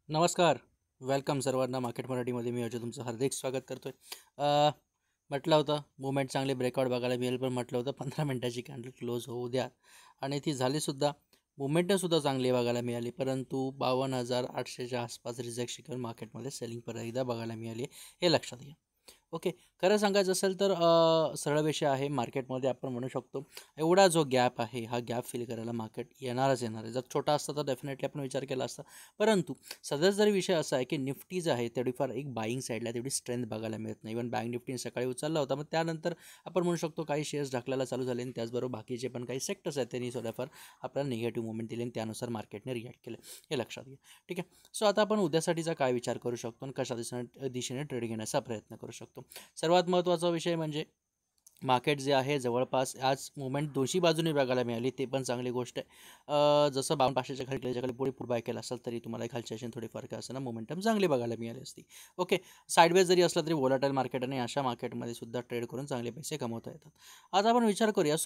नमस्कार. वेलकम सर्वांना मार्केट मराठीमध्ये मी अजय तुमचं हार्दिक स्वागत करतो आहे. म्हटलं होतं मुवमेंट चांगली ब्रेकआउट बघायला मिळेल, पण म्हटलं होतं 15 मिनटाची कॅन्डल क्लोज होऊ द्या आणि ती झालीसुद्धा. मुवमेंटसुद्धा चांगली बघायला मिळाली, परंतु 52,800च्या आसपास रिजेक्शन घेऊन मार्केटमध्ये सेलिंग परत एकदा बघायला मिळाली, हे लक्षात घ्या. ओके. खरं सांगायचं असेल तर सरळ विषय आहे मार्केटमध्ये आपण म्हणू शकतो एवढा जो गॅप आहे हा गॅप फिल करायला मार्केट येणार आहे. जर छोटा असता तर डेफिनेटली आपण विचार केला असता, परंतु सध्या जरी विषय असा आहे की निफ्टी जे आहे तेवढीफार एक बाईंग साईडला तेवढी स्ट्रेंथ बघायला मिळत नाही. इव्हन बँक निफ्टीने सकाळी उचलला होता, मग त्यानंतर आपण म्हणू शकतो काही शेअर्स ढकलायला चालू झाले आणि त्याचबरोबर बाकीचे पण काही सेक्टर्स आहेत त्यांनी थोड्याफार आपल्याला निगेटिव्ह मुवमेंट दिले आणि त्यानुसार मार्केटने रिॲक्ट केलं, हे लक्षात घ्या. ठीक आहे. सो आता आपण उद्यासाठीचा काय विचार करू शकतो आणि कशा दिशेने ट्रेड घेण्याचा प्रयत्न करू शकतो. सर्वात महत्त्वाचा विषय म्हणजे मार्केट जे आहे जवळपास आज मुवमेंट दोन्ही बाजूने बघायला मिळाली, ते पण चांगली गोष्ट आहे. जसं 52,500च्या खाली पुढे पुढबाय केला असेल तरी तुम्हाला खालच्या अशी थोडीफार काय असेल ना मोमेंटम चांगली बघायला मिळाली असती. ओके. साईडवेज जरी असला तरी वोलाटाईल मार्केट आणि अशा मार्केटमध्ये सुद्धा ट्रेड करून चांगले पैसे कमवता येतात. आता आपण विचार करूया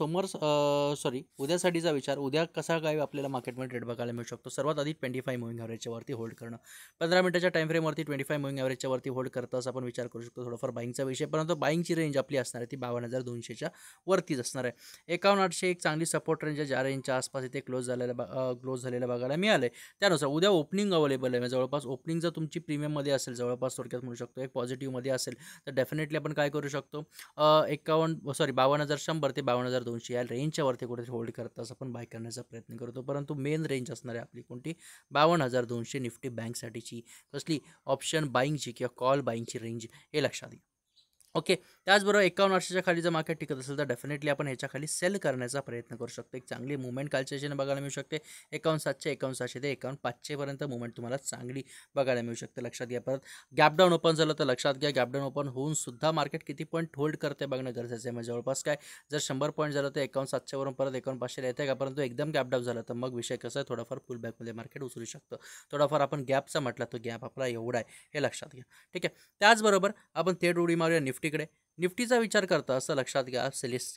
उद्यासाठीचा विचार. उद्या कसा काय आपल्याला मार्केटमध्ये ट्रेड बघायला मिळू शकतो. सर्वात आधी 25 मुव्हिंग ॲव्हरेजच्या वरती होल्ड करणं. 15 मिनिटाच्या टाईम फ्रेमवरती 25 मुव्हिंग ॲव्हरेजच्या वरती होल्ड करतं असं आपण विचार करू शकतो. थोडंफार बाईंगचा विषय, परंतु बाईंगची रेंज आपली असणार आहे ती 52,200च्या वरतीच असणार आहे. 51,800 एक चांगली सपोर्ट रेंज आहे, ज्या रेंजच्या आसपास इथे क्लोज झालेलं बघायला मिळालं आहे. त्यानुसार उद्या ओपनिंग अवेलेबल आहे. म्हणजे जवळपास ओपनिंग जर तुमची प्रीमियममध्ये असेल, जवळपास थोडक्यात म्हणू शकतो एक पॉझिटिव्हमध्ये असेल, तर डेफिनेटली आपण काय करू शकतो 52,100 ते 52,200 या रेंजच्या वरती कुठेतरी होल्ड करता असं आपण बाय करण्याचा प्रयत्न करतो. परंतु मेन रेंज असणार आहे आपली कोणती 52,200 निफ्टी बँकसाठीची कसली ऑप्शन बाईंगची किंवा कॉल बाईंगची रेंज, हे लक्षात घ्या. ओके. त्याचबरोबर 51,800च्या खाली जर मार्केट टिकत असेल तर डेफिनेटली आपण ह्याच्या खाली सेल करण्याचा प्रयत्न करू शकतो. एक चांगली मुवमेंट कालच्या बघायला मिळू शकते. 51,700 51,600 ते 51,500 पर्यंत मुवमेंट तुम्हाला चांगली बघायला मिळू शकते. लक्षात घ्या. परत गॅपडाऊन ओपन झालं तर लक्षात घ्या, गॅपडाऊन ओपन होऊन सुद्धा मार्केट किती पॉईंट होल्ड करते बघणं गरजेचं आहे. म्हणजे जवळपास काय जर 100 पॉईंट झालं तर 51,700 वरून परत 51,500 येते का, परंतु एकदम गॅपडाऊन झालं तर मग विषय कसा आहे, थोडाफार पुलबॅकमध्ये मार्केट उचलू शकतं. थोडाफार आपण गॅपचा म्हटला तो गॅप आपला एवढा आहे, हे लक्षात घ्या. ठीक आहे. त्याचबरोबर आपण थेट उडी मारूया निफ्टीकडे. निफ्टीचा विचार करता असं लक्षात घ्या,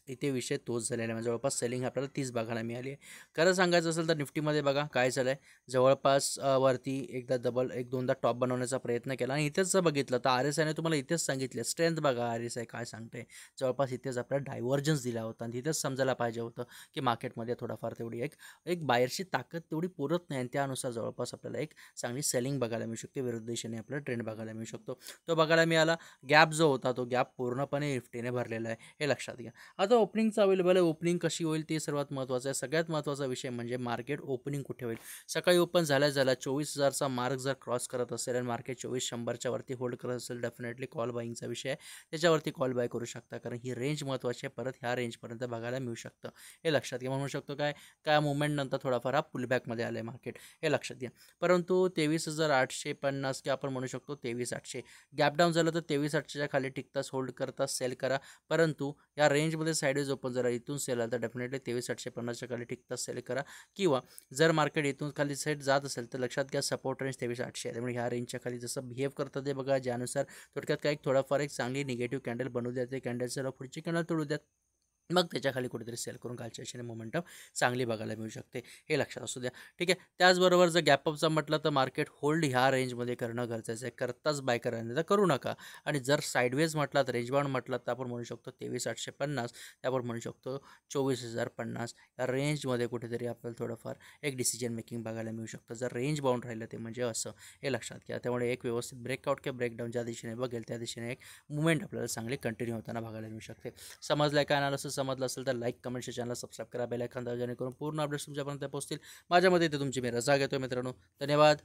इथे विषय तोच झालेला आहे. म्हणजे जवळपास सेलिंग आपल्याला 30 बघायला मिळाली आहे. खरं सांगायचं असेल तर निफ्टीमध्ये बघा काय झालं आहे, जवळपास वरती एकदा एक दोनदा टॉप बनवण्याचा प्रयत्न केला आणि इथेच जर बघितलं तर आर एस आयने तुम्हाला इथेच सांगितलं स्ट्रेंथ बघा आर एस आय काय सांगते. जवळपास इथेच आपल्याला डायव्हर्जन्स दिला होता आणि तिथेच समजायला पाहिजे होतं की मार्केटमध्ये थोडाफार तेवढी एक बाहेरची ताकद तेवढी पुरत नाही आणि त्यानुसार जवळपास आपल्याला एक चांगली सेलिंग बघायला मिळू शकते. विरुद्ध दिशेने आपल्याला ट्रेंड बघायला मिळू शकतो. तो बघायला मिळाला. गॅप जो होता तो गॅप पूर्णपणे निफ्टीने भरलेला आहे, हे लक्षात घ्या. आता ओपनिंगचं अवेलेबल आहे. ओपनिंग कशी होईल ते सर्वात महत्त्वाचं आहे. सगळ्यात महत्त्वाचा विषय म्हणजे मार्केट ओपनिंग कुठे होईल. सकाळी ओपन झाल्या 24,000चा मार्क जर क्रॉस करत असेल आणि मार्केट 24,100च्या वरती होल्ड करत असेल, डेफिनेटली कॉल बाईंगचा विषय आहे, त्याच्यावरती कॉल बाय करू शकता. कारण ही रेंज महत्त्वाची आहे. परत ह्या रेंजपर्यंत बघायला मिळू शकतं, हे लक्षात घ्या. म्हणू शकतो काय मुवमेंट नंतर थोडाफार हा पुलबॅकमध्ये आलं आहे मार्केट, हे लक्षात घ्या. परंतु 23,850 किंवा आपण म्हणू शकतो 23,800 गॅपडाऊन झालं तर 23,800च्या खाली टिकताच होल्ड करता सेल करा. परंतु या रेंजमध्ये साईडवेज ओपन जरा इथून सेल आला तर डेफिनेटली 23,850च्या खाली टिकता सेल करा. किंवा जर मार्केट इथून खाली सेट जात असेल तर लक्षात घ्या सपोर्ट रेंज 23,800 आहे. त्यामुळे ह्या रेंजच्या खाली जसं बिहेव करतं ते बघा, ज्यानुसार थोडक्यात काय थोडाफार एक चांगली निगेटिव्ह कॅन्डल बनवू द्या, ते कॅन्डलचं पुढची कॅन्डल तोडू द्या, मग त्याच्याखाली कुठेतरी सेल करून कालच्या दिशेने मोमेंटम चांगली बघायला मिळू शकते, हे लक्षात असू द्या. ठीक आहे. त्याचबरोबर जर गॅपअपचा म्हटलं तर मार्केट होल्ड ह्या रेंजमध्ये करणं गरजेचं आहे. करताच बाय करायला तर करू नका. आणि जर साईडवेज म्हटला तर रेंजबाउंड म्हटलं तर आपण म्हणू शकतो 23,850, त्यावर म्हणू शकतो 24,050 या रेंजमध्ये कुठेतरी आपल्याला थोडंफार एक डिसिजन मेकिंग बघायला मिळू शकतं. जर रेंज बाउंड राहिलं ते म्हणजे असं, हे लक्षात घ्या. त्यामुळे एक व्यवस्थित ब्रेकआउट किंवा ब्रेकडाऊन ज्या दिशेने बघेल त्या दिशेने एक मुवमेंट आपल्याला चांगली कंटिन्यू होताना बघायला मिळू शकते. समजलं काय अनालिसिस समजलं असेल तर लाईक कमेंटच्या चॅनल सबस्क्राईब करा, बेल आयकॉन दाबा, जेणेकरून पूर्ण अपडेट्स तुमच्यापर्यंत पोहोचतील. माझ्या मते ते तुमची मी रजा घेतो मित्रांनो. धन्यवाद.